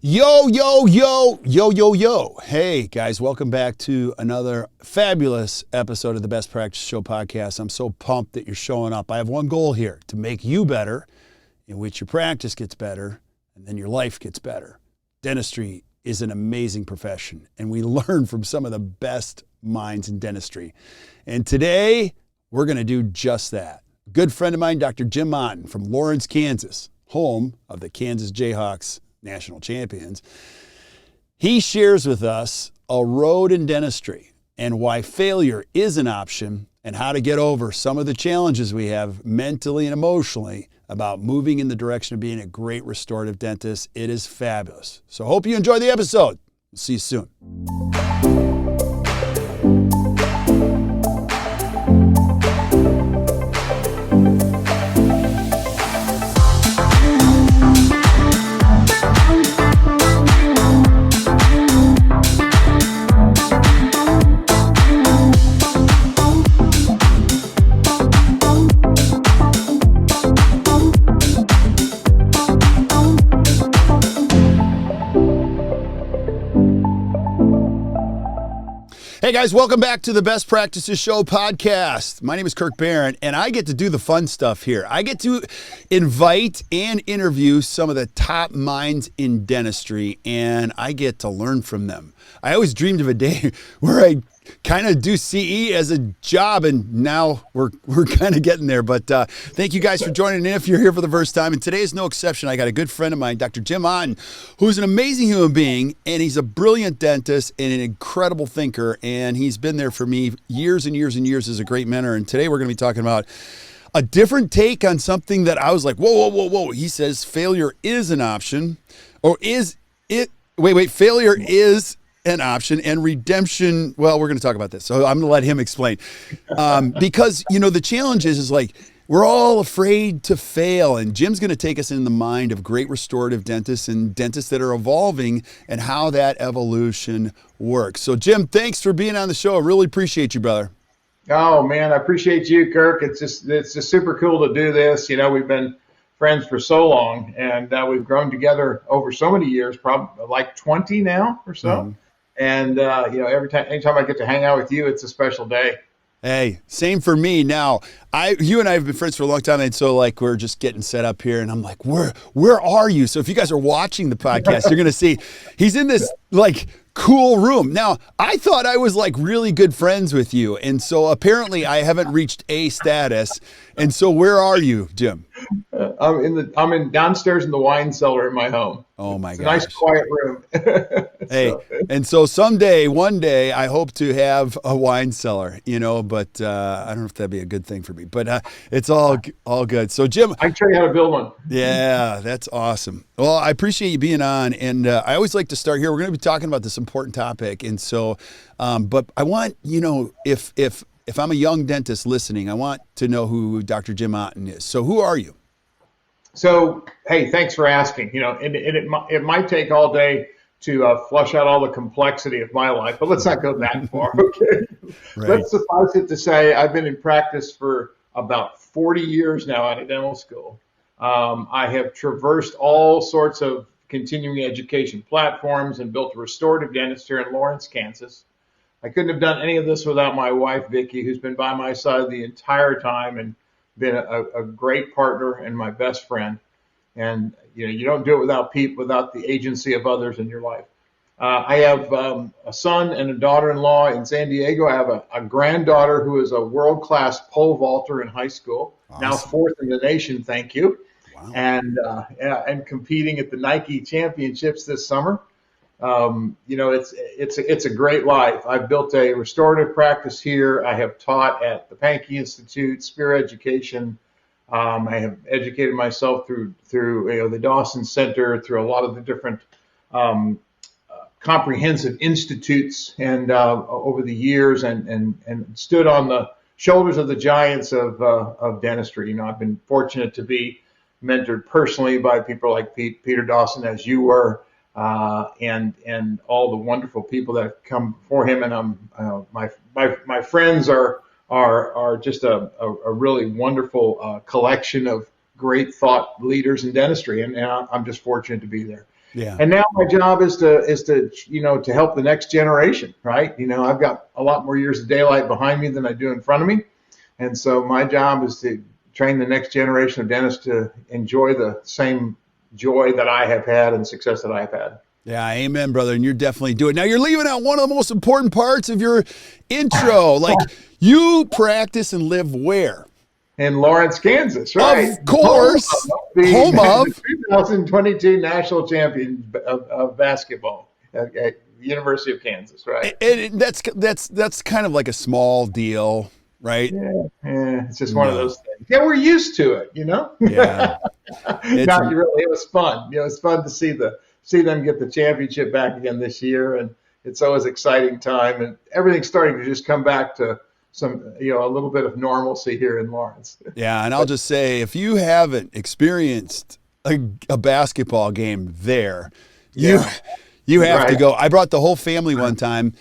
Yo, yo, yo, yo, yo, yo. Hey, guys, welcome back to another fabulous episode of the Best Practice Show podcast. I'm so pumped that you're showing up. I have one goal here, to make you better, in which your practice gets better, and then your life gets better. Dentistry is an amazing profession, and we learn from some of the best minds in dentistry. And today, we're going to do just that. A good friend of mine, Dr. Jim Otten from Lawrence, Kansas, home of the Kansas Jayhawks national champions. He shares with us a road in dentistry and why failure is an option and how to get over some of the challenges we have mentally and emotionally about moving in the direction of being a great restorative dentist. It is fabulous. So hope you enjoy the episode. See you soon. Hey guys, welcome back to the Best Practices Show podcast. My name is Kirk Behrendt, and I get to do the fun stuff here. I get to invite and interview some of the top minds in dentistry, and I get to learn from them. I always dreamed of a day where I kind of do CE as a job, and now we're kind of getting there. But thank you guys for joining in if you're here for the first time. And today is no exception. I got a good friend of mine, Dr. Jim Otten, who's an amazing human being, and he's a brilliant dentist and an incredible thinker. And he's been there for me years and years and years as a great mentor. And today we're going to be talking about a different take on something that I was like, whoa, whoa, whoa, whoa. He says failure is an option, or is it? Wait, failure is an option, and redemption, well, we're going to talk about this. So I'm going to let him explain. Because, you know, the challenge is like, we're all afraid to fail. And Jim's going to take us in the mind of great restorative dentists and dentists that are evolving and how that evolution works. So Jim, thanks for being on the show. I really appreciate you, brother. Oh man, I appreciate you, Kirk. It's just super cool to do this. You know, we've been friends for so long, and we've grown together over so many years, probably like 20 now or so. Mm-hmm. And, you know, anytime I get to hang out with you, it's a special day. Hey, same for me. Now, you and I have been friends for a long time, and so like we're just getting set up here, and I'm like, where are you? So if you guys are watching the podcast, you're gonna see he's in this like cool room. Now, I thought I was like really good friends with you, and so apparently I haven't reached A status. And so where are you, Jim? I'm in downstairs in the wine cellar in my home. Oh my gosh. It's a nice quiet room. Hey, and so one day, I hope to have a wine cellar, you know, but I don't know if that'd be a good thing for me, but it's all good. So Jim, I can show you how to build one. Yeah, that's awesome. Well, I appreciate you being on, and I always like to start here. We're going to be talking about this important topic, and so, but I want, you know, if I'm a young dentist listening, I want to know who Dr. Jim Otten is. So who are you? So, hey, thanks for asking. You know, it might take all day to flush out all the complexity of my life, but let's not go that far, okay? Right. Let's suffice it to say I've been in practice for about 40 years now out of dental school. I have traversed all sorts of continuing education platforms and built a restorative dentist here in Lawrence, Kansas. I couldn't have done any of this without my wife, Vicki, who's been by my side the entire time and been a great partner and my best friend. And you know, you don't do it without the agency of others in your life. I have a son and a daughter-in-law in San Diego. I have a granddaughter who is a world-class pole vaulter in high school, awesome. Now fourth in the nation, thank you. Wow. And competing at the Nike Championships this summer. You know, it's a great life. I've built a restorative practice here. I have taught at the Pankey Institute, Spear Education. I have educated myself through you know, the Dawson Center, through a lot of the different comprehensive institutes, and over the years, and stood on the shoulders of the giants of dentistry. You know, I've been fortunate to be mentored personally by people like Peter Dawson, as you were. And all the wonderful people that have come before him, and my friends are just a really wonderful collection of great thought leaders in dentistry, and I'm just fortunate to be there. Yeah. And now my job is to to help the next generation, right? I've got a lot more years of daylight behind me than I do in front of me. And so my job is to train the next generation of dentists to enjoy the same joy that I have had and success that I have had. Yeah, amen, brother. And you're definitely doing it. Now, you're leaving out one of the most important parts of your intro. Like, you practice and live where? In Lawrence, Kansas, right? Of course. Home of the 2022 national champion of basketball at University of Kansas, right? And that's kind of like a small deal, right? Yeah, it's just one of those things. Yeah, we're used to it, Yeah. Not really. It was fun. It was fun to see them get the championship back again this year, and it's always an exciting time, and everything's starting to just come back to some, a little bit of normalcy here in Lawrence. Yeah, and I'll just say, if you haven't experienced a basketball game there, you have to go. I brought the whole family one time,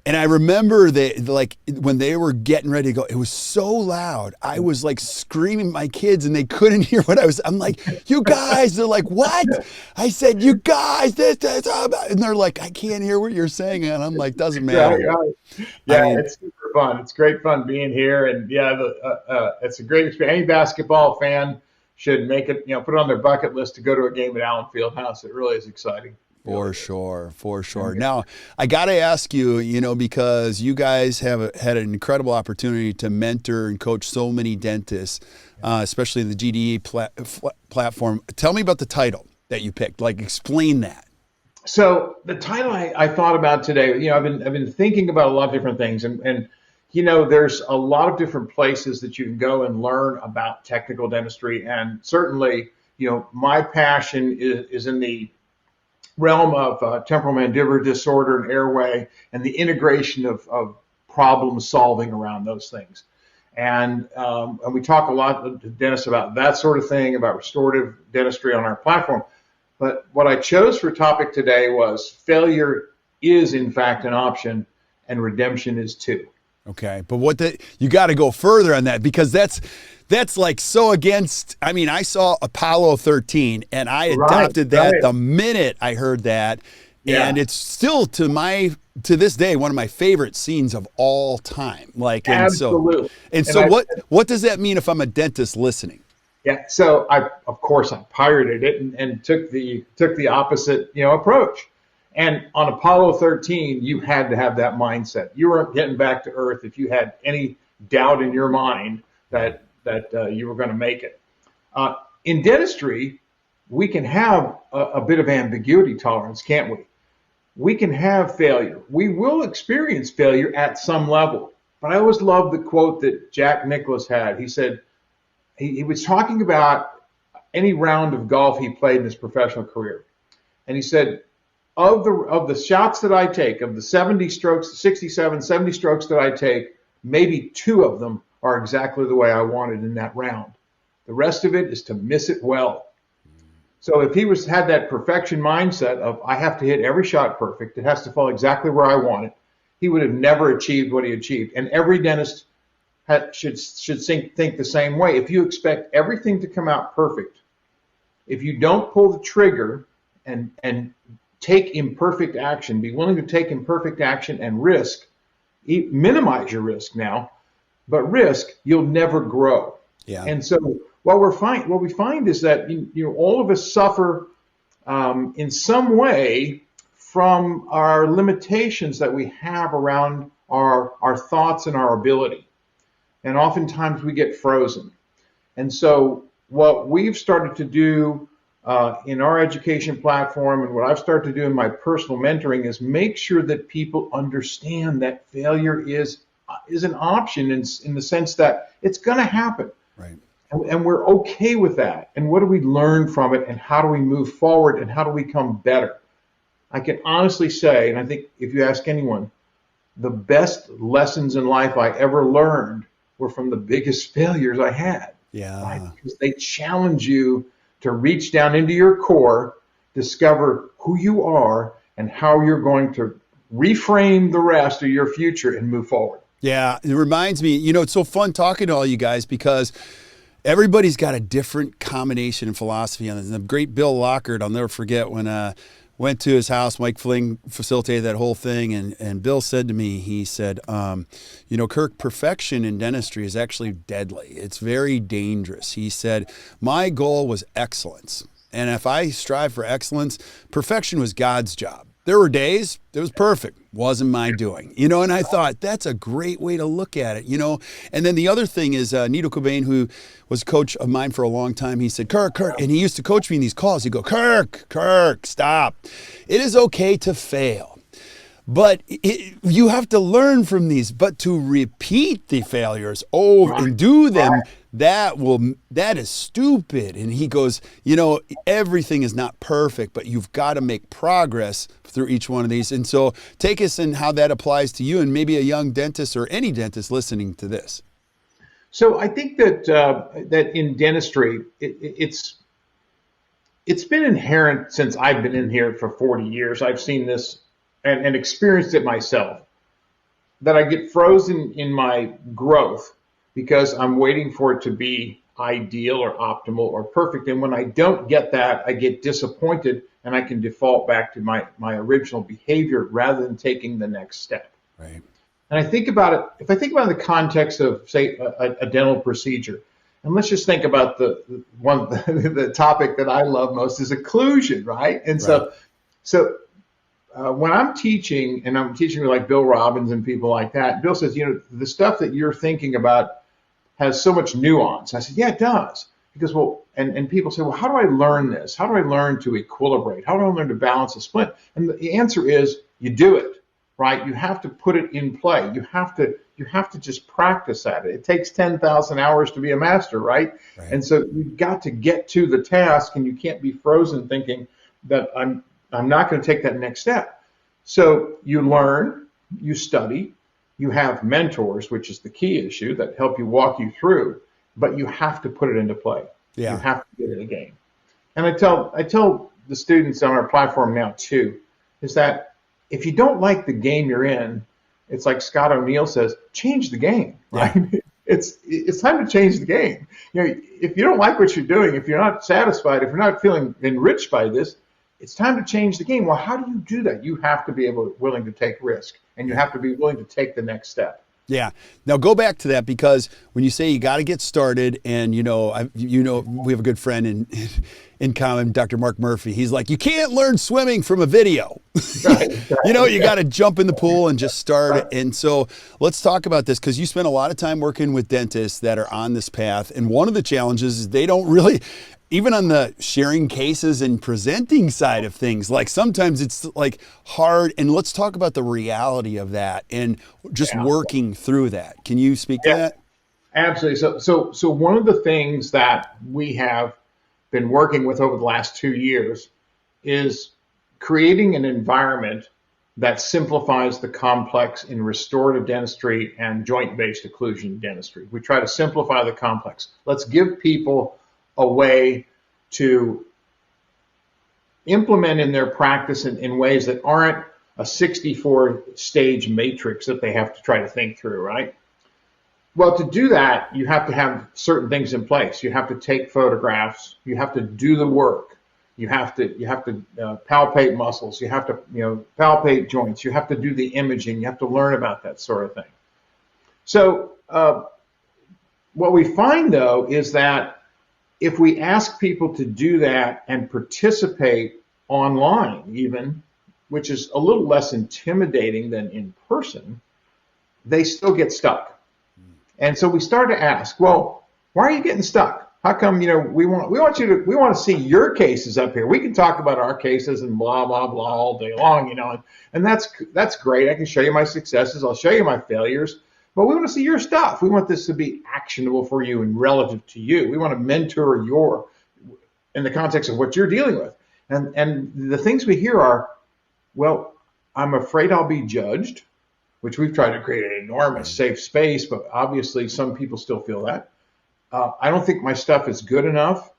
and I remember like when they were getting ready to go, it was so loud. I was like screaming at my kids, and they couldn't hear what I was. I'm like, "You guys!" They're like, "What?" I said, "You guys!" And they're like, "I can't hear what you're saying," and I'm like, "Doesn't matter." Yeah, it's super fun. It's great fun being here, and it's a great experience. Any basketball fan should make it, put it on their bucket list to go to a game at Allen Fieldhouse. It really is exciting. For sure. Now, I got to ask you, because you guys have had an incredible opportunity to mentor and coach so many dentists, especially in the GDE platform. Tell me about the title that you picked. Like, explain that. So the title I thought about today, I've been thinking about a lot of different things, and there's a lot of different places that you can go and learn about technical dentistry, and certainly, my passion is in the realm of temporal mandibular disorder and airway, and the integration of problem solving around those things. And we talk a lot to dentists about that sort of thing, about restorative dentistry on our platform. But what I chose for topic today was failure is in fact an option, and redemption is too. Okay, but you got to go further on that, because that's like so against. I mean, I saw Apollo 13, and I adopted that the minute I heard that, and it's still to this day one of my favorite scenes of all time. Like, absolutely. So what does that mean if I'm a dentist listening? Yeah, so I pirated it and took the opposite approach. And on Apollo 13, you had to have that mindset. You weren't getting back to Earth if you had any doubt in your mind that you were going to make it. In dentistry, we can have a bit of ambiguity tolerance, can't we? We can have failure. We will experience failure at some level. But I always loved the quote that Jack Nicklaus had. He said, he was talking about any round of golf he played in his professional career. And he said, of the shots that I take, of the 67, 70 strokes that I take, maybe 2 of them are exactly the way I wanted in that round. The rest of it is to miss it well. So if he had that perfection mindset of, I have to hit every shot perfect, it has to fall exactly where I want it, he would have never achieved what he achieved. And every dentist should think the same way. If you expect everything to come out perfect, if you don't pull the trigger and take imperfect action, be willing to take imperfect action and risk, minimize your risk now, but risk, you'll never grow. Yeah. And so what we find is that all of us suffer in some way from our limitations that we have around our thoughts and our ability. And oftentimes we get frozen. And so what we've started to do in our education platform, and what I've started to do in my personal mentoring, is make sure that people understand that failure is an option in the sense that it's going to happen. Right. And we're okay with that. And what do we learn from it, and how do we move forward, and how do we become better? I can honestly say, and I think if you ask anyone, the best lessons in life I ever learned were from the biggest failures I had. Yeah. Right? Because they challenge you to reach down into your core, discover who you are, and how you're going to reframe the rest of your future and move forward. Yeah, it reminds me, it's so fun talking to all you guys, because everybody's got a different combination and philosophy on this. And the great Bill Lockhart, I'll never forget when went to his house. Mike Fling facilitated that whole thing, and Bill said to me, he said, Kirk, perfection in dentistry is actually deadly. It's very dangerous. He said, my goal was excellence. And if I strive for excellence, perfection was God's job. There were days it was perfect. Wasn't my doing, and I thought that's a great way to look at it, And then the other thing is Nito Cobain, who was a coach of mine for a long time, he said, Kirk, and he used to coach me in these calls. He'd go, Kirk, stop. It is okay to fail. But you have to learn from these, but to repeat the failures over and do them, that is stupid. And he goes, everything is not perfect, but you've got to make progress through each one of these. And so take us in how that applies to you and maybe a young dentist or any dentist listening to this. So I think that that in dentistry, it's been inherent since I've been in here for 40 years. I've seen this and experienced it myself, that I get frozen in my growth because I'm waiting for it to be ideal or optimal or perfect. And when I don't get that, I get disappointed and I can default back to my original behavior rather than taking the next step. Right. And I think about it, if I think about it in the context of, say, a dental procedure, and let's just think about the topic that I love most is occlusion, right? And so when I'm teaching, and I'm teaching with like Bill Robbins and people like that, Bill says, the stuff that you're thinking about has so much nuance. I said, yeah, it does. Because, and people say, well, how do I learn this? How do I learn to equilibrate? How do I learn to balance a splint? And the answer is you do it, right? You have to put it in play. You have to just practice at it. It takes 10,000 hours to be a master, right? And so you've got to get to the task, and you can't be frozen thinking that I'm not going to take that next step. So you learn, you study, you have mentors, which is the key issue, that help you walk you through, but you have to put it into play. Yeah. You have to get in a game. And I tell the students on our platform now too, is that if you don't like the game you're in, it's like Scott O'Neill says, change the game, right? Yeah. It's time to change the game. If you don't like what you're doing, if you're not satisfied, if you're not feeling enriched by this, it's time to change the game. Well, how do you do that? You have to be willing to take risk, and you have to be willing to take the next step. Yeah. Now go back to that, because when you say you got to get started, and we have a good friend in common, Dr. Mark Murphy. He's like, you can't learn swimming from a video. Right. You got to jump in the pool and just start. Right. And so let's talk about this, because you spend a lot of time working with dentists that are on this path. And one of the challenges is they don't really, even on the sharing cases and presenting side of things, like sometimes it's like hard. And let's talk about the reality of that and just working through that. Can you speak to that? Absolutely. So one of the things that we have been working with over the last 2 years is creating an environment that simplifies the complex in restorative dentistry and joint-based occlusion dentistry. We try to simplify the complex. Let's give people a way to implement in their practice in ways that aren't a 64-stage matrix that they have to try to think through, right? Well, to do that, you have to have certain things in place. You have to take photographs. You have to do the work. You have to palpate muscles. You have to palpate joints. You have to do the imaging. You have to learn about that sort of thing. So what we find, though, is that if we ask people to do that and participate online even, which is a little less intimidating than in person, they still get stuck. And so we started to ask, well, why are you getting stuck? How come, we want to see your cases up here. We can talk about our cases and blah, blah, blah all day long, and that's great. I can show you my successes. I'll show you my failures, but we want to see your stuff. We want this to be actionable for you and relative to you. We want to mentor in the context of what you're dealing with. And the things we hear are, well, I'm afraid I'll be judged, which we've tried to create an enormous safe space, but obviously some people still feel that. I don't think my stuff is good enough.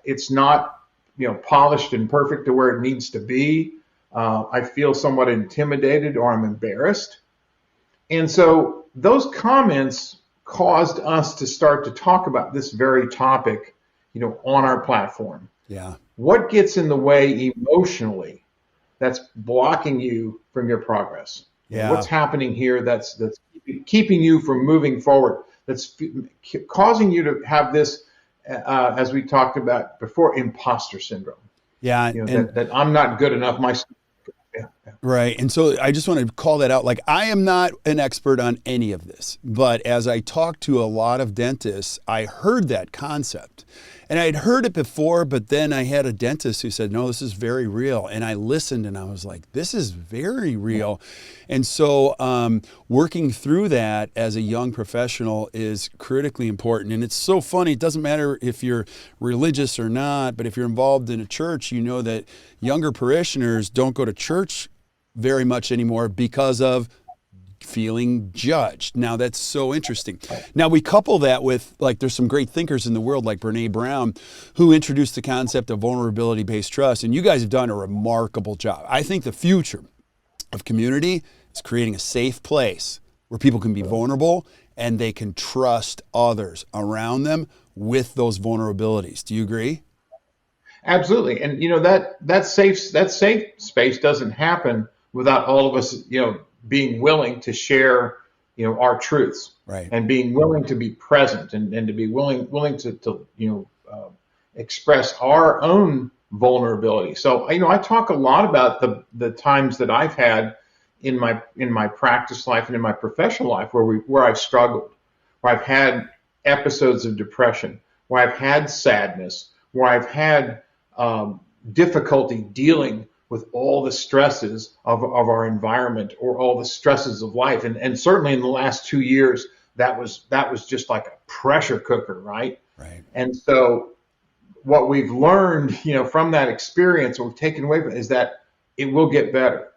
It's not, polished and perfect to where it needs to be. I feel somewhat intimidated, or I'm embarrassed. And so those comments caused us to start to talk about this very topic, on our platform. Yeah. What gets in the way emotionally that's blocking you from your progress? Yeah. What's happening here that's keeping you from moving forward? That's causing you to have this, as we talked about before, imposter syndrome. Yeah. That I'm not good enough. Yeah. Right. And so I just want to call that out. Like, I am not an expert on any of this, but as I talked to a lot of dentists, I heard that concept. And I'd heard it before, but then I had a dentist who said, no, this is very real. And I listened and I was like, this is very real. And so working through that as a young professional is critically important. And it's so funny. It doesn't matter if you're religious or not, but if you're involved in a church, you know that younger parishioners don't go to church very much anymore because of feeling judged. Now, that's so interesting. Now, we couple that with, like, there's some great thinkers in the world like Brene Brown who introduced the concept of vulnerability-based trust, and you guys have done a remarkable job. I think the future of community is creating a safe place where people can be vulnerable and they can trust others around them with those vulnerabilities. Do you agree? Absolutely. And that safe space doesn't happen without all of us, being willing to share, our truths, right, and being willing to be present and to be willing to express our own vulnerability. So, I talk a lot about the times that I've had in my practice life and in my professional life where I've struggled, where I've had episodes of depression, where I've had sadness, where I've had difficulty dealing with all the stresses of our environment or all the stresses of life. And certainly in the last 2 years, that was just like a pressure cooker, right? Right. And so what we've learned, from that experience, or we've taken away from it, is that it will get better.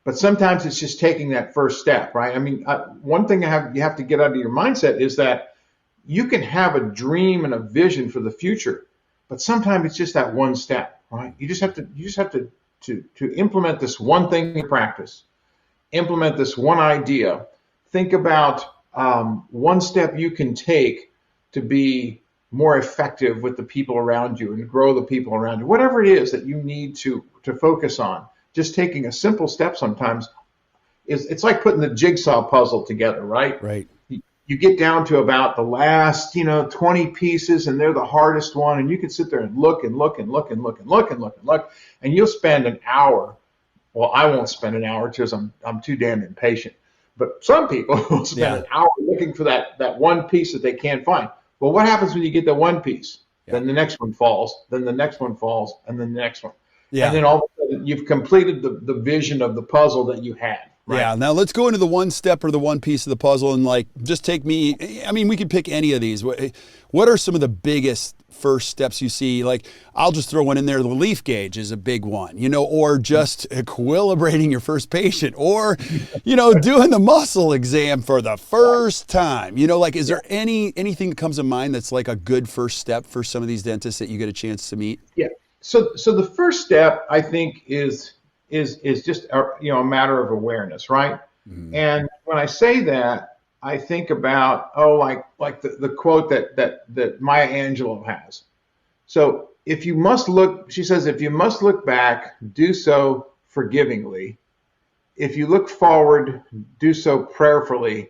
But sometimes it's just taking that first step, right? I mean, one thing you have to get out of your mindset is that you can have a dream and a vision for the future, but sometimes it's just that one step, right? You just have to implement this one thing in practice, implement this one idea. Think about one step you can take to be more effective with the people around you and grow the people around you. Whatever it is that you need to focus on, just taking a simple step sometimes it's like putting the jigsaw puzzle together, right? Right. You get down to about the last, 20 pieces, and they're the hardest one, and you can sit there and look and look and look and look and look and look and look, and you'll spend an hour. Well, I won't spend an hour because I'm too damn impatient. But some people will spend an hour looking for that one piece that they can't find. Well, what happens when you get the one piece? Yeah. Then the next one falls, then the next one falls, and then the next one. Yeah. And then all of a sudden you've completed the vision of the puzzle that you had. Right. Yeah. Now let's go into the one step or the one piece of the puzzle and just take me. I mean, we could pick any of these. What are some of the biggest first steps you see? Like, I'll just throw one in there. The leaf gauge is a big one, or just equilibrating your first patient, or, doing the muscle exam for the first time. Is there anything that comes to mind that's like a good first step for some of these dentists that you get a chance to meet? Yeah. So the first step, I think, is just a matter of awareness, right? Mm-hmm. And when I say that, I think about like the quote that Maya Angelou has. So if you must look, she says, if you must look back, do so forgivingly. If you look forward, do so prayerfully.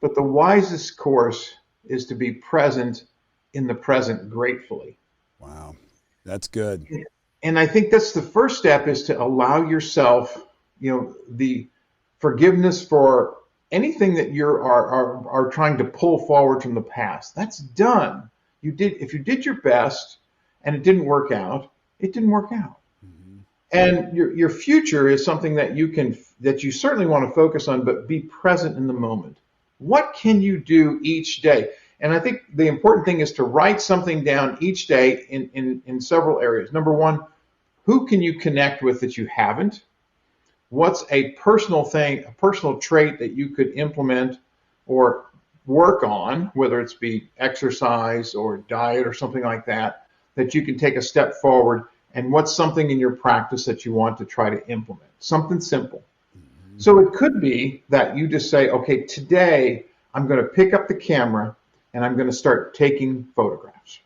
But the wisest course is to be present in the present gratefully. Wow, that's good. And I think that's the first step, is to allow yourself, the forgiveness for anything that you are trying to pull forward from the past. That's done. If you did your best and it didn't work out, it didn't work out. Mm-hmm. And your future is something that you certainly want to focus on, but be present in the moment. What can you do each day? And I think the important thing is to write something down each day in several areas. Number one, who can you connect with that you haven't? What's a personal trait that you could implement or work on, whether it's be exercise or diet or something like that you can take a step forward? And what's something in your practice that you want to try to implement? Something simple. Mm-hmm. So it could be that you just say, okay, today I'm going to pick up the camera and I'm going to start taking photographs.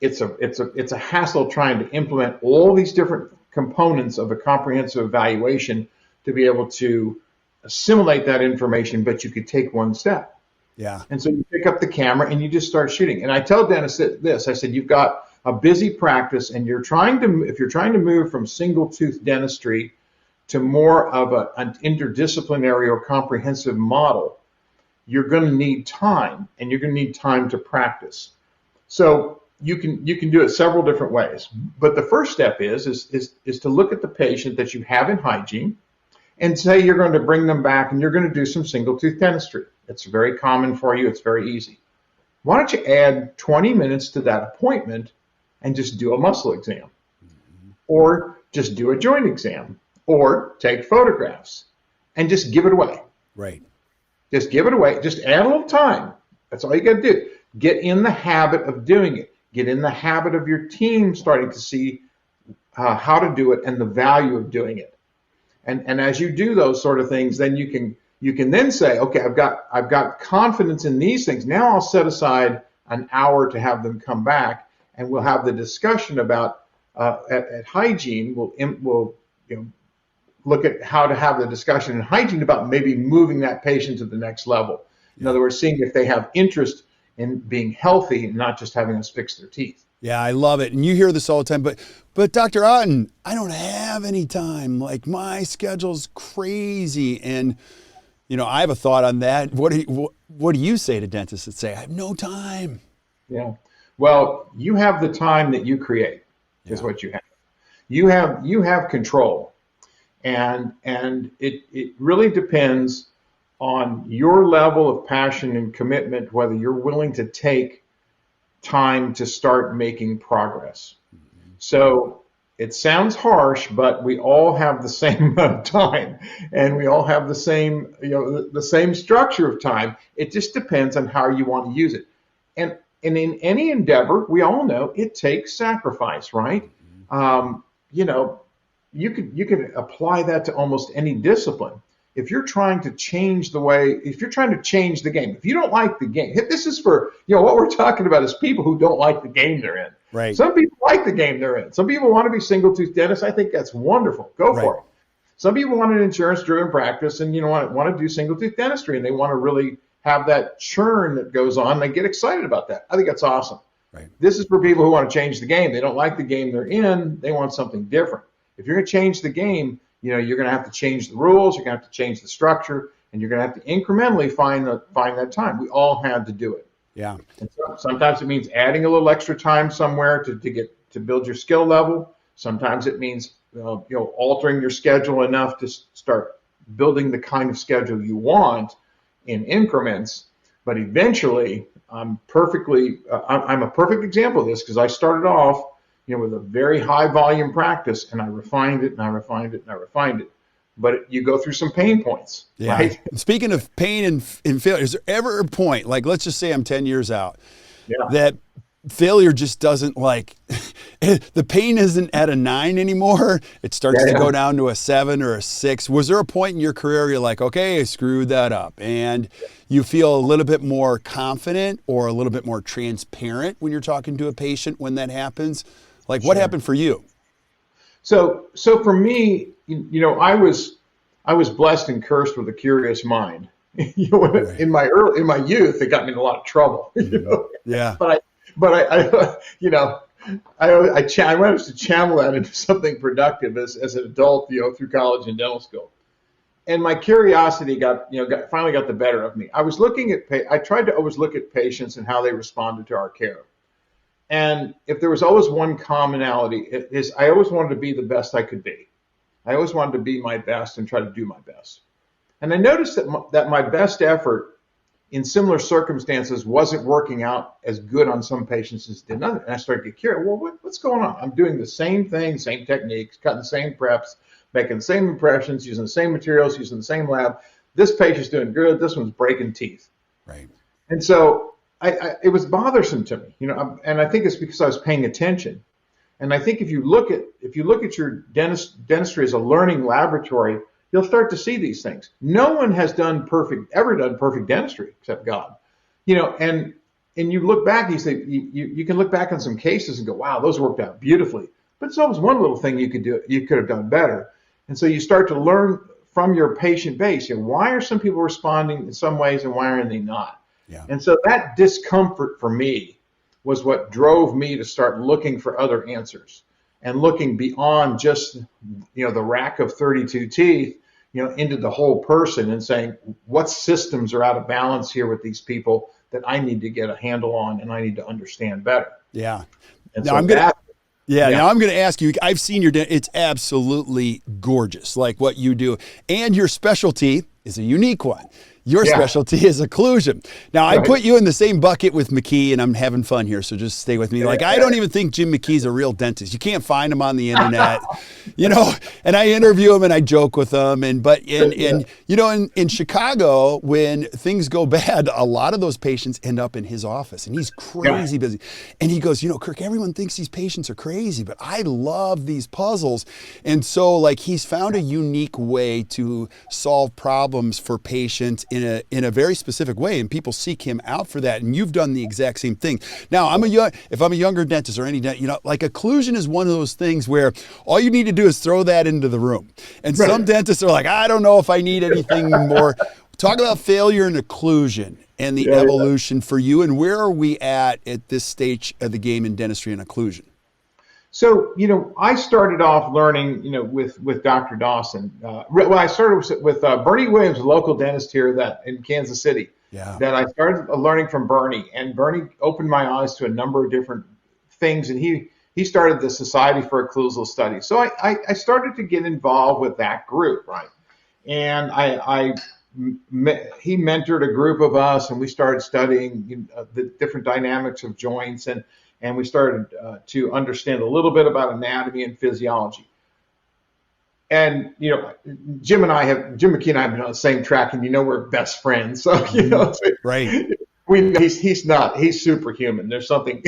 It's a hassle trying to implement all these different components of a comprehensive evaluation to be able to assimilate that information, but you could take one step. Yeah. And so you pick up the camera and you just start shooting. And I tell dentists this, I said, you've got a busy practice and if you're trying to move from single tooth dentistry to more of an interdisciplinary or comprehensive model, you're going to need time, and you're going to need time to practice. So you can do it several different ways. But the first step is to look at the patient that you have in hygiene and say you're going to bring them back and you're going to do some single tooth dentistry. It's very common for you. It's very easy. Why don't you add 20 minutes to that appointment and just do a muscle exam, or just do a joint exam, or take photographs and just give it away. Right. Just give it away. Just add a little time. That's all you got to do. Get in the habit of doing it. Get in the habit of your team starting to see how to do it and the value of doing it. And as you do those sort of things, then you can then say, okay, I've got confidence in these things. Now I'll set aside an hour to have them come back, and we'll have the discussion about at hygiene. We'll look at how to have the discussion in hygiene about maybe moving that patient to the next level. In other words, seeing if they have interest in being healthy and not just having us fix their teeth. Yeah, I love it. And you hear this all the time, but Dr. Otten, I don't have any time. Like, my schedule's crazy. And, I have a thought on that. What do you say to dentists that say, I have no time? Yeah. Well, you have the time that you create is what you have. You have control. And it really depends on your level of passion and commitment, whether you're willing to take time to start making progress. So it sounds harsh, but we all have the same amount of time, and we all have the same, the same structure of time. It just depends on how you want to use it. And in any endeavor, we all know it takes sacrifice, right? You could apply that to almost any discipline. If you're trying to change the game, if you don't like the game, this is for, what we're talking about is people who don't like the game they're in. Right. Some people like the game they're in. Some people want to be single tooth dentists. I think that's wonderful. Go for it. Some people want an insurance driven practice and, want to do single tooth dentistry, and they want to really have that churn that goes on. They get excited about that. I think that's awesome. Right. This is for people who want to change the game. They don't like the game they're in. They want something different. If you're going to change the game, you're going to have to change the rules. You're going to have to change the structure, and you're going to have to incrementally find that time. We all had to do it. Yeah. And sometimes it means adding a little extra time somewhere to build your skill level. Sometimes it means altering your schedule enough to start building the kind of schedule you want in increments. But eventually, I'm a perfect example of this, because I started off with a very high volume practice, and I refined it and I refined it and I refined it. But you go through some pain points, right? Speaking of pain and failure, is there ever a point, like, let's just say I'm 10 years out, that failure just doesn't, the pain isn't at a 9 anymore. It starts to go down to a 7 or a 6. Was there a point in your career you're like, okay, I screwed that up, and you feel a little bit more confident or a little bit more transparent when you're talking to a patient when that happens? Like, what happened for you? So for me, I was blessed and cursed with a curious mind. In my youth, it got me in a lot of trouble. Yeah. But I managed to channel that into something productive as an adult, through college and dental school. And my curiosity finally got the better of me. I tried to always look at patients and how they responded to our care. And if there was always one commonality, I always wanted to be the best I could be. I always wanted to be my best and try to do my best. And I noticed that my best effort in similar circumstances wasn't working out as good on some patients as did others. And I started to get curious. Well, what's going on? I'm doing the same thing, same techniques, cutting the same preps, making the same impressions, using the same materials, using the same lab. This patient's doing good. This one's breaking teeth. Right. And so it was bothersome to me, and I think it's because I was paying attention. And I think if you look at your dentistry as a learning laboratory, you'll start to see these things. No one has ever done perfect dentistry except God. And you look back, you say you can look back on some cases and go, wow, those worked out beautifully. But it's always one little thing you could have done better. And so you start to learn from your patient base, why are some people responding in some ways and why are they not? Yeah. And so that discomfort for me was what drove me to start looking for other answers and looking beyond just, the rack of 32 teeth, into the whole person and saying, what systems are out of balance here with these people that I need to get a handle on and I need to understand better. Yeah. And now so I'm going to ask you, I've seen it's absolutely gorgeous, like what you do. And your specialty is a unique one. Your specialty is occlusion. Now, I put you in the same bucket with McKee, and I'm having fun here, so just stay with me. Like, I don't even think Jim McKee's a real dentist. You can't find him on the internet, and I interview him and I joke with him. In Chicago, when things go bad, a lot of those patients end up in his office, and he's crazy busy. And he goes, Kirk, everyone thinks these patients are crazy, but I love these puzzles. And so, like, he's found a unique way to solve problems for patients in a very specific way, and people seek him out for that. And you've done the exact same thing. Now, if I'm a younger dentist or any dentist, like occlusion is one of those things where all you need to do is throw that into the room. And some dentists are like, I don't know if I need anything more. Talk about failure and occlusion and the evolution for you, and where are we at this stage of the game in dentistry and occlusion? So, I started off learning, with Dr. Dawson. I started with Bernie Williams, a local dentist here in Kansas City. Yeah. That I started learning from Bernie, and Bernie opened my eyes to a number of different things, and he started the Society for Occlusal Studies. So I started to get involved with that group, right? And he mentored a group of us, and we started studying the different dynamics of joints, and we started to understand a little bit about anatomy and physiology. And, Jim McKee and I have been on the same track, and we're best friends. So, right. He's superhuman. There's something,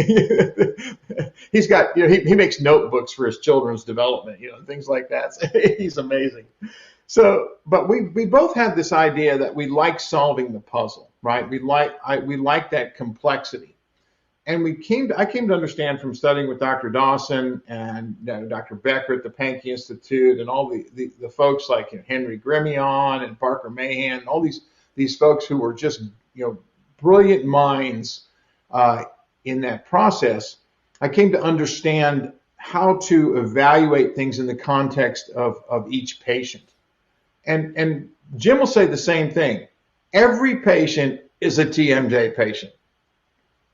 he's got, he makes notebooks for his children's development, things like that. So he's amazing. So, but we both had this idea that we like solving the puzzle, right? We like that complexity. And I came to understand from studying with Dr. Dawson and Dr. Becker at the Pankey Institute and all the folks like Henry Grimion and Parker Mahan, all these folks who were just brilliant minds in that process. I came to understand how to evaluate things in the context of each patient. And Jim will say the same thing. Every patient is a TMJ patient.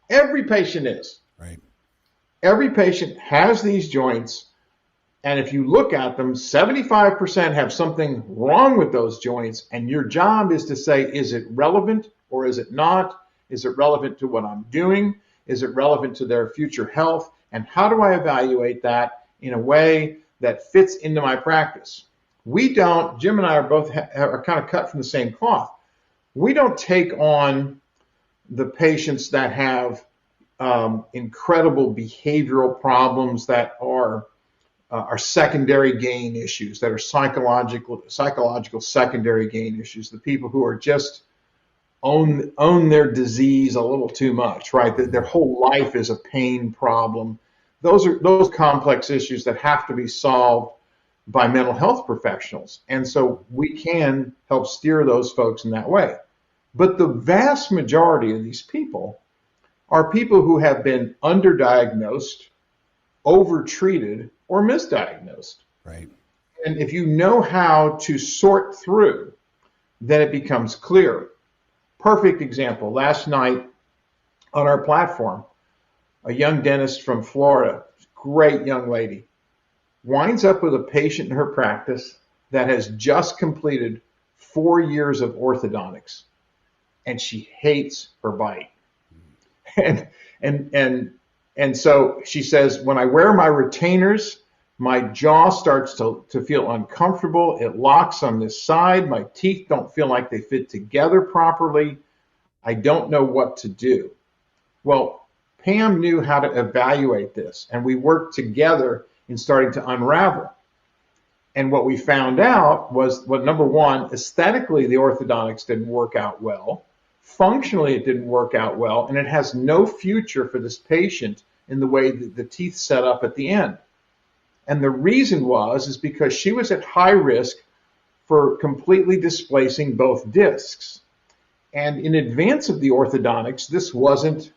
Every patient is. Right. Every patient has these joints, and if you look at them, 75% have something wrong with those joints, and your job is to say, is it relevant or is it not? Is it relevant to what I'm doing? Is it relevant to their future health? And how do I evaluate that in a way that fits into my practice? Jim and I are kind of cut from the same cloth. We don't take on the patients that have incredible behavioral problems that are secondary gain issues, that are psychological secondary gain issues. The people who are just own their disease a little too much, right? That their whole life is a pain problem. Those are those complex issues that have to be solved by mental health professionals, and so we can help steer those folks in that way. But the vast majority of these people are people who have been underdiagnosed, overtreated, or misdiagnosed. Right. And if you know how to sort through, then it becomes clear. Perfect example. Last night on our platform, a young dentist from Florida, great young lady, winds up with a patient in her practice that has just completed 4 years of orthodontics. And she hates her bite. And so she says, when I wear my retainers, my jaw starts to feel uncomfortable. It locks on this side. My teeth don't feel like they fit together properly. I don't know what to do. Well, Pam knew how to evaluate this, and we worked together in starting to unravel. And what we found out was, well, number one, aesthetically, the orthodontics didn't work out well. Functionally, it didn't work out well, and it has no future for this patient in the way that the teeth set up at the end. And the reason is because she was at high risk for completely displacing both discs. And in advance of the orthodontics, this wasn't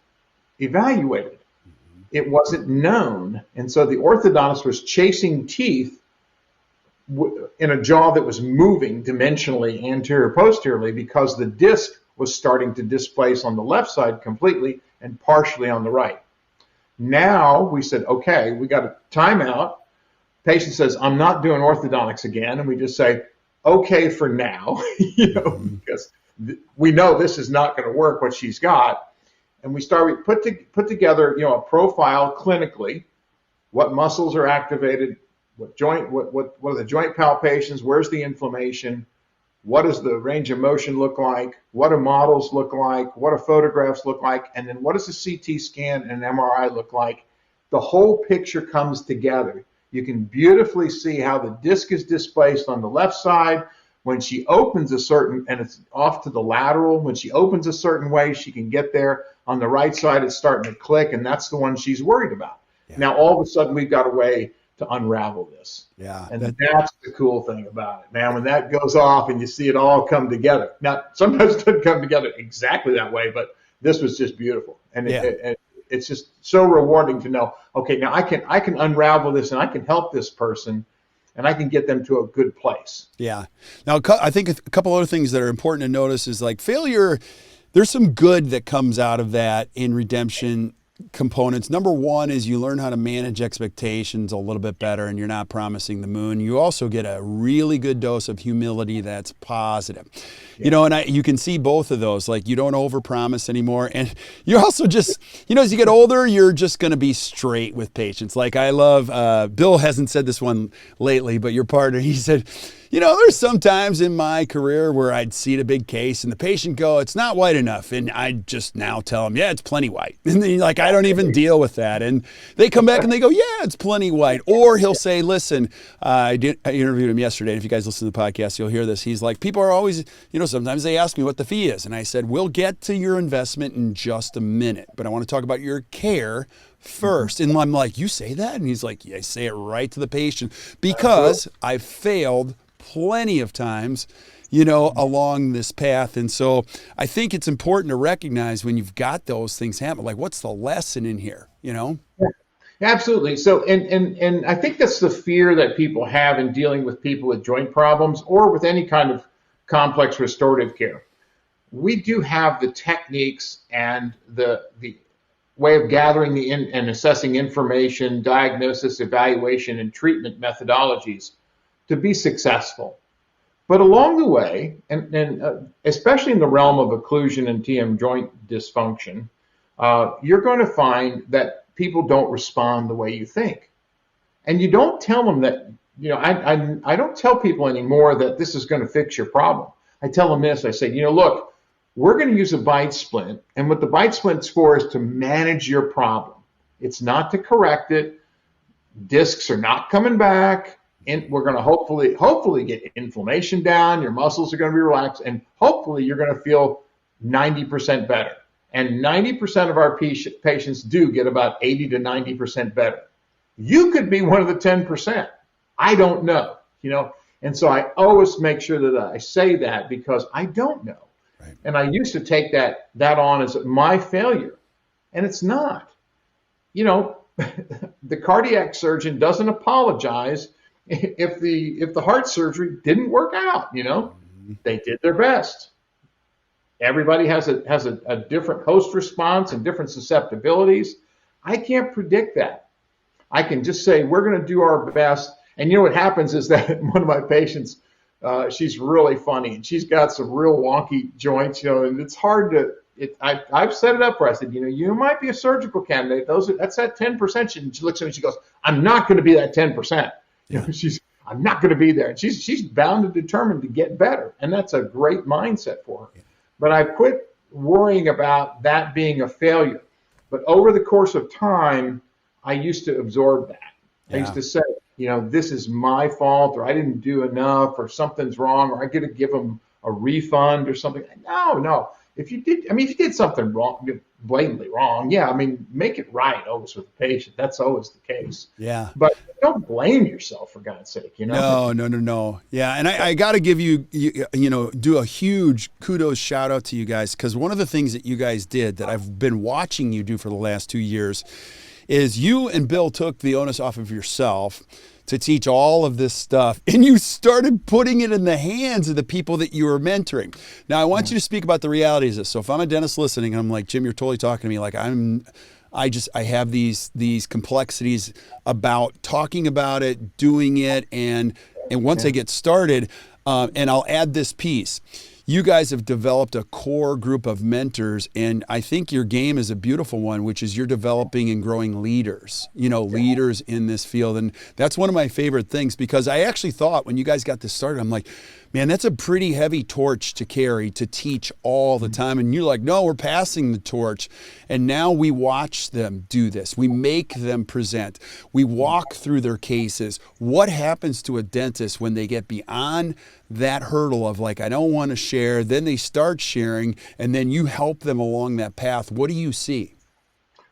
evaluated. It wasn't known. And so the orthodontist was chasing teeth in a jaw that was moving dimensionally anterior posteriorly because the disc was starting to displace on the left side completely and partially on the right. Now we said, okay, we got a timeout. Patient says, I'm not doing orthodontics again. And we just say, okay for now, because we know this is not going to work, what she's got. And we put together, a profile clinically, what muscles are activated, what are the joint palpations, where's the inflammation, what does the range of motion look like, what do models look like, what do photographs look like, and then what does a CT scan and an MRI look like? The whole picture comes together. You can beautifully see how the disc is displaced on the left side. When she opens and it's off to the lateral, when she opens a certain way, she can get there. On the right side, it's starting to click, and that's the one she's worried about. Yeah. Now, all of a sudden, we've got a way to unravel this. Yeah. And that's the cool thing about it, man. When that goes off and you see it all come together. Now, sometimes it doesn't come together exactly that way, but this was just beautiful. And it's just so rewarding to know, okay, now I can unravel this and I can help this person and I can get them to a good place. Yeah. Now, I think a couple other things that are important to notice is like failure. There's some good that comes out of that in redemption components. Number one is you learn how to manage expectations a little bit better and you're not promising the moon. You also get a really good dose of humility that's positive. Yeah. And you can see both of those. Like you don't overpromise anymore. And you're also just, as you get older, you're just going to be straight with patients. Like I love, Bill hasn't said this one lately, but your partner, he said, there's some times in my career where I'd see a big case and the patient go, it's not white enough. And I'd just now tell them, yeah, it's plenty white. And then I don't even deal with that. And they come back and they go, yeah, it's plenty white. Or he'll say, listen, I interviewed him yesterday. If you guys listen to the podcast, you'll hear this. He's like, people are always, sometimes they ask me what the fee is. And I said, we'll get to your investment in just a minute, but I want to talk about your care first. And I'm like, you say that? And he's like, yeah, I say it right to the patient because I've failed plenty of times, along this path. And so I think it's important to recognize when you've got those things happen, like what's the lesson in here, Yeah, absolutely. So, and I think that's the fear that people have in dealing with people with joint problems or with any kind of complex restorative care. We do have the techniques and the way of gathering and assessing information, diagnosis, evaluation, and treatment methodologies to be successful. But along the way, and especially in the realm of occlusion and TM joint dysfunction, you're going to find that people don't respond the way you think. And you don't tell them that, I don't tell people anymore that this is going to fix your problem. I tell them this, I say, look, we're going to use a bite splint. And what the bite splint's for is to manage your problem. It's not to correct it. Discs are not coming back. And we're going to hopefully get inflammation down. Your muscles are going to be relaxed. And hopefully you're going to feel 90% better. And 90% of our patients do get 80 to 90% better. You could be one of the 10%. I don't know, And so I always make sure that I say that because I don't know. Right. And I used to take that on as my failure. And it's not. The cardiac surgeon doesn't apologize if the heart surgery didn't work out. They did their best. Everybody has a different host response and different susceptibilities. I can't predict that. I can just say we're going to do our best. And what happens is that one of my patients, she's really funny and she's got some real wonky joints, and it's hard to. I've set it up where I said, you might be a surgical candidate. That's that 10%. She looks at me and she goes, I'm not going to be that 10%. Yeah. I'm not going to be there. And she's bound and determined to get better. And that's a great mindset for her. Yeah. But I quit worrying about that being a failure. But over the course of time, I used to absorb that. Yeah. I used to say, this is my fault, or I didn't do enough, or something's wrong, or I got to give them a refund or something. No. If you did something wrong, blatantly wrong, yeah, make it right always with the patient. That's always the case. Yeah. But don't blame yourself, for God's sake, No. Yeah. And I got to give you, do a huge kudos shout out to you guys, because one of the things that you guys did that I've been watching you do for the last 2 years is you and Bill took the onus off of yourself to teach all of this stuff, and you started putting it in the hands of the people that you were mentoring. Now, I want you to speak about the realities of this. So if I'm a dentist listening, and I'm like, Jim, you're totally talking to me like I have these complexities about talking about it, doing it, and once I get started, and I'll add this piece. You guys have developed a core group of mentors, and I think your game is a beautiful one, which is you're developing and growing leaders, leaders in this field. And that's one of my favorite things, because I actually thought when you guys got this started, I'm like, man, that's a pretty heavy torch to carry, to teach all the time. And you're like, no, we're passing the torch. And now we watch them do this. We make them present. We walk through their cases. What happens to a dentist when they get beyond that hurdle of like, I don't want to share, then they start sharing, and then you help them along that path? What do you see?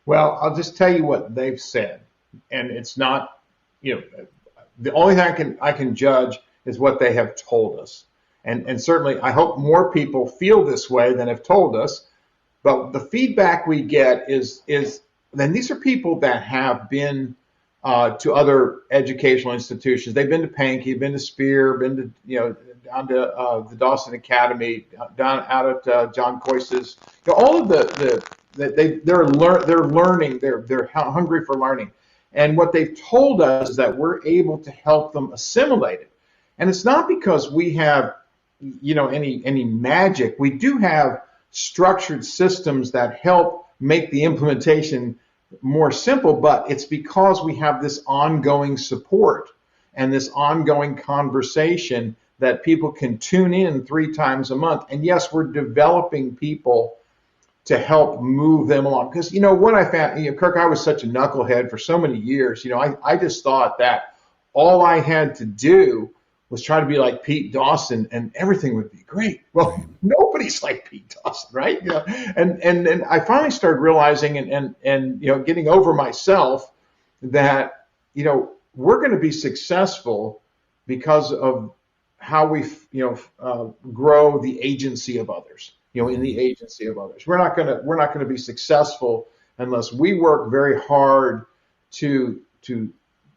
Well, I'll just tell you what they've said. And it's not, the only thing I can judge is what they have told us. And certainly I hope more people feel this way than have told us. But the feedback we get is then these are people that have been to other educational institutions. They've been to Pankey, been to Spear, been to, down to the Dawson Academy, down out at John Coyce's. All of they're learning, they're hungry for learning. And what they've told us is that we're able to help them assimilate it. And it's not because we have, any magic. We do have structured systems that help make the implementation more simple, but it's because we have this ongoing support and this ongoing conversation that people can tune in 3 times a month. And yes, we're developing people to help move them along. Because, what I found, Kirk, I was such a knucklehead for so many years. I just thought that all I had to do was try to be like Pete Dawson and everything would be great. Well, nobody's like Pete Dawson, right? And I finally started realizing and getting over myself that, we're going to be successful because of how we, grow the agency of others, in the agency of others. We're not going to be successful unless we work very hard to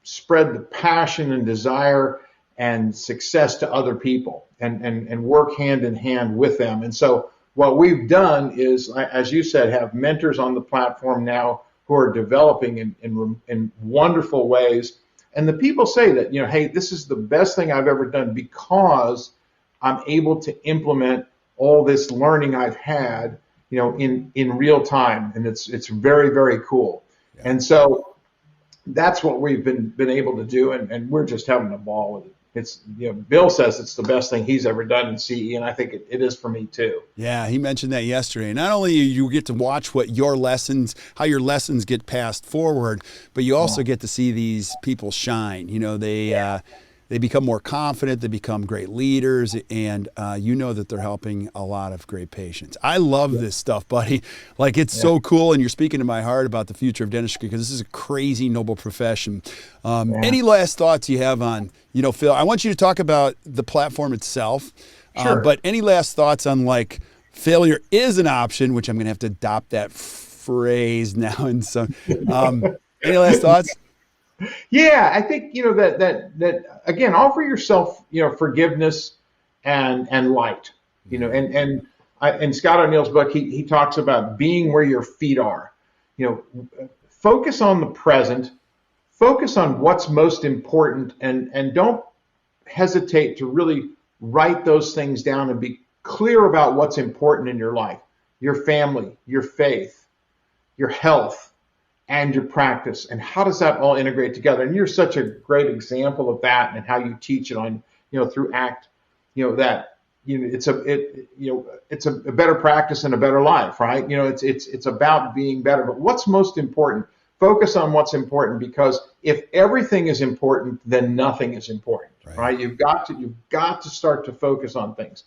spread the passion and desire and success to other people and work hand in hand with them. And so what we've done is, as you said, have mentors on the platform now who are developing in wonderful ways. And the people say that, hey, this is the best thing I've ever done because I'm able to implement all this learning I've had, in real time. And it's very, very cool. Yeah. And so that's what we've been able to do. And we're just having a ball with it. It's, Bill says it's the best thing he's ever done in CE, and I think it is for me too. Yeah, he mentioned that yesterday. Not only you get to watch how your lessons get passed forward, but you also get to see these people shine. They become more confident, they become great leaders, and that they're helping a lot of great patients. I love this stuff, buddy. Like, it's so cool, and you're speaking to my heart about the future of dentistry, because this is a crazy noble profession. Any last thoughts you have on, Phil? I want you to talk about the platform itself, sure. But any last thoughts on, like, failure is an option, which I'm going to have to adopt that phrase now. And so, any last thoughts? Yeah, I think, that again, offer yourself, forgiveness and light, in Scott O'Neill's book, he talks about being where your feet are, focus on the present, focus on what's most important, and don't hesitate to really write those things down and be clear about what's important in your life, your family, your faith, your health, and your practice, and how does that all integrate together? And you're such a great example of that, and how you teach it on, through ACT, that it's a better practice and a better life, right? It's about being better. But what's most important? focus on what's important, because if everything is important, then nothing is important, right? You've got to start to focus on things.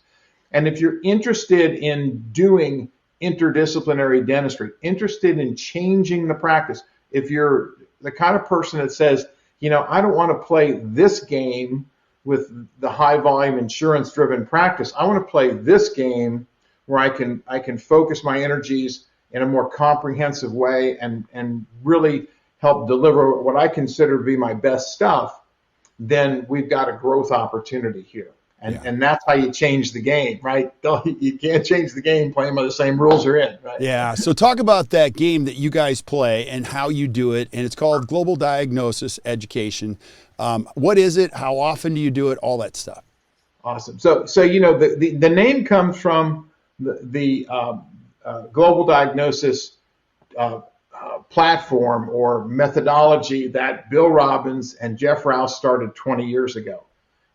And if you're interested in doing interdisciplinary dentistry, interested in changing the practice, if you're the kind of person that says, I don't want to play this game with the high volume insurance driven practice. I want to play this game where I can focus my energies in a more comprehensive way and really help deliver what I consider to be my best stuff, then we've got a growth opportunity here. And that's how you change the game, right? You can't change the game playing by the same rules you're in, right? Yeah. So talk about that game that you guys play and how you do it. And it's called Global Diagnosis Education. What is it? How often do you do it? All that stuff. Awesome. So the name comes from the Global Diagnosis platform or methodology that Bill Robbins and Jeff Rouse started 20 years ago.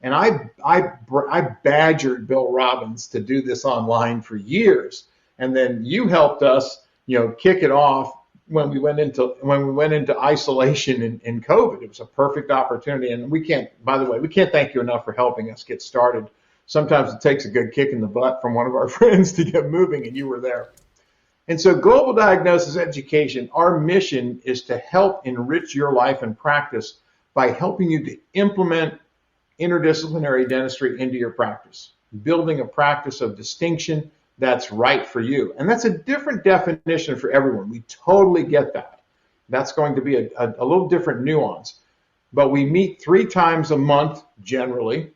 And I badgered Bill Robbins to do this online for years, and then you helped us, kick it off when we went into isolation in COVID. It was a perfect opportunity, and we can't thank you enough for helping us get started. Sometimes it takes a good kick in the butt from one of our friends to get moving, and you were there. And so, Global Diagnosis Education, our mission is to help enrich your life and practice by helping you to implement interdisciplinary dentistry into your practice, building a practice of distinction that's right for you. And that's a different definition for everyone. We totally get that. That's going to be a little different nuance. But we meet 3 times a month generally.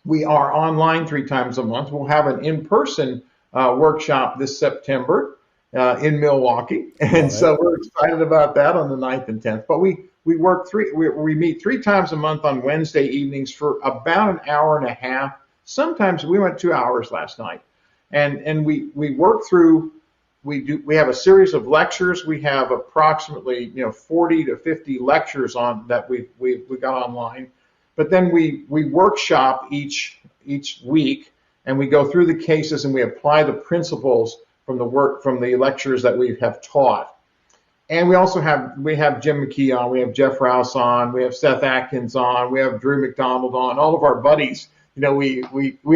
We are online 3 times a month. We'll have an in-person workshop this September in Milwaukee. And so we're excited about that on the 9th and 10th. But we meet 3 times a month on Wednesday evenings for about an hour and a half. Sometimes we went 2 hours last night, and we work through. We have a series of lectures. We have approximately 40 to 50 lectures on that we got online, but then we workshop each week, and we go through the cases and we apply the principles from the lectures that we have taught. And we also have Jim McKee on, we have Jeff Rouse on, we have Seth Atkins on, we have Drew McDonald on, all of our buddies. We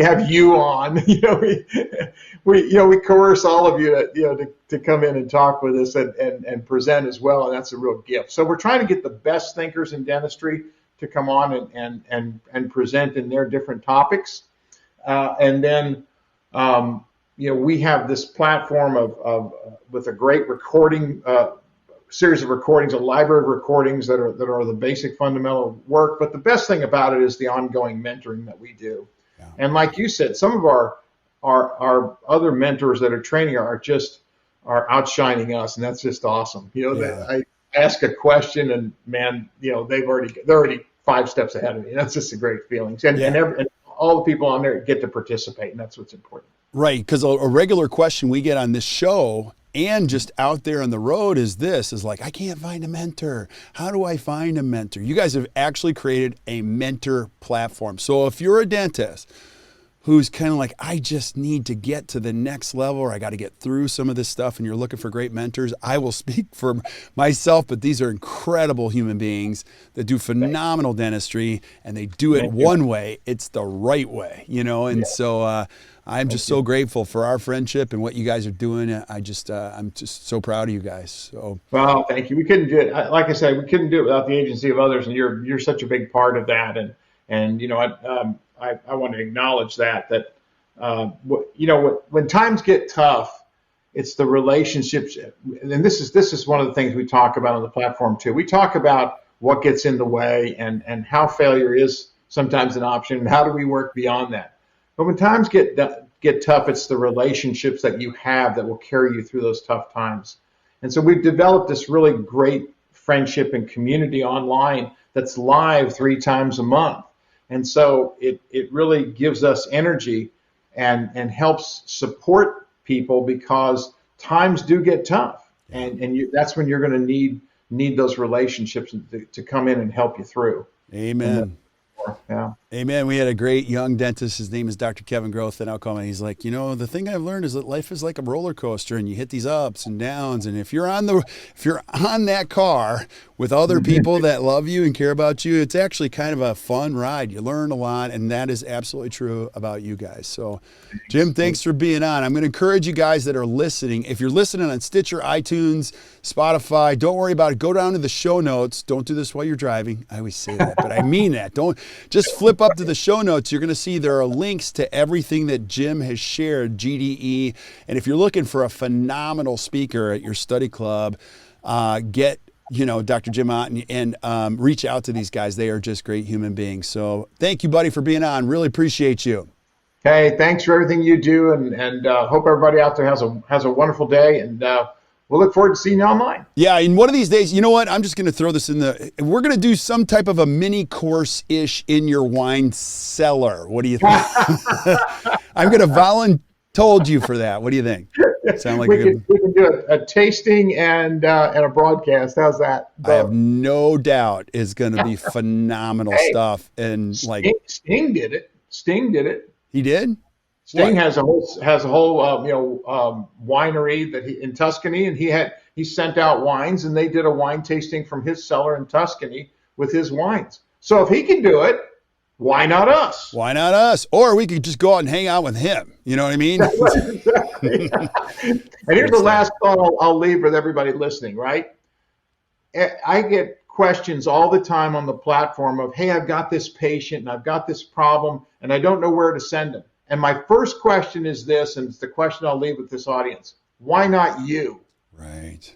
have you on. We coerce all of you to come in and talk with us and present as well, and that's a real gift. So we're trying to get the best thinkers in dentistry to come on and present in their different topics, and then we have this platform of with a great recording. Series of recordings, a library of recordings that are the basic fundamental work. But the best thing about it is the ongoing mentoring that we do. Yeah. And like you said, some of our other mentors that are training are outshining us, and that's just awesome. I ask a question, and man, they're already 5 steps ahead of me. That's just a great feeling. And all the people on there get to participate, and that's what's important. Right, because a regular question we get on this show and just out there on the road is like, I can't find a mentor. How do I find a mentor? You guys have actually created a mentor platform. So if you're a dentist who's kind of like, I just need to get to the next level, or I got to get through some of this stuff, and you're looking for great mentors, I will speak for myself, but these are incredible human beings that do phenomenal dentistry, and they do it one way. It's the right way, and so I'm just so grateful for our friendship and what you guys are doing. I'm just so proud of you guys. So, well, thank you. We couldn't do it. Like I said, we couldn't do it without the agency of others, and you're such a big part of that. And I want to acknowledge that when times get tough, it's the relationships. And this is one of the things we talk about on the platform too. We talk about what gets in the way and how failure is sometimes an option, and how do we work beyond that. But when times get tough, it's the relationships that you have that will carry you through those tough times. And so we've developed this really great friendship and community online that's live 3 times a month. And so it really gives us energy and helps support people, because times do get tough. And that's when you're going to need those relationships to come in and help you through. Amen. Yeah. Amen. We had a great young dentist. His name is Dr. Kevin Groth, and I'll call him. He's like, the thing I've learned is that life is like a roller coaster, and you hit these ups and downs. And if you're on that car with other people that love you and care about you, it's actually kind of a fun ride. You learn a lot, and that is absolutely true about you guys. So, Jim, thanks for being on. I'm going to encourage you guys that are listening. If you're listening on Stitcher, iTunes, Spotify, don't worry about it. Go down to the show notes. Don't do this while you're driving. I always say that, but I mean that. Don't just flip up to the show notes. You're going to see there are links to everything that Jim has shared, GDE. And if you're looking for a phenomenal speaker at your study club, get Dr. Jim Otten and reach out to these guys. They are just great human beings. So thank you, buddy, for being on. Really appreciate you. Hey, thanks for everything you do, and hope everybody out there has a wonderful day, and we'll look forward to seeing you online. Yeah, and one of these days, you know what? I'm just going to throw this we're going to do some type of a mini course-ish in your wine cellar. What do you think? I'm going to told you for that. What do you think? Sound like we can do a tasting and a broadcast. How's that? I have no doubt it's going to be phenomenal stuff. And Sting did it. He did? Sting has a whole winery that in Tuscany, and he sent out wines, and they did a wine tasting from his cellar in Tuscany with his wines. So if he can do it, why not us? Why not us? Or we could just go out and hang out with him. You know what I mean? Exactly. And here's the last thought I'll leave with everybody listening, right? I get questions all the time on the platform of, hey, I've got this patient and I've got this problem and I don't know where to send them. And my first question is this, and it's the question I'll leave with this audience. Why not you? Right.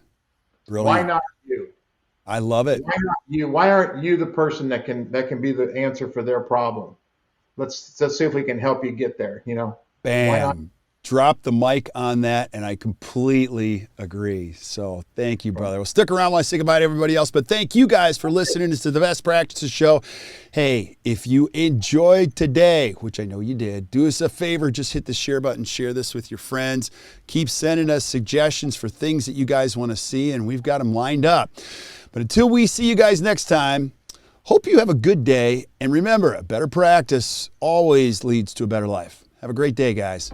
Brilliant. Why not you? I love it. Why not you? Why aren't you the person that can be the answer for their problem? Let's see if we can help you get there, Bam. Why not? Drop the mic on that, and I completely agree. So thank you, brother. Well, stick around while I say goodbye to everybody else, but thank you guys for listening to the Best Practices Show. Hey, if you enjoyed today, which I know you did, do us a favor, just hit the share button, share this with your friends. Keep sending us suggestions for things that you guys want to see, and we've got them lined up. But until we see you guys next time, hope you have a good day, and remember, a better practice always leads to a better life. Have a great day, guys.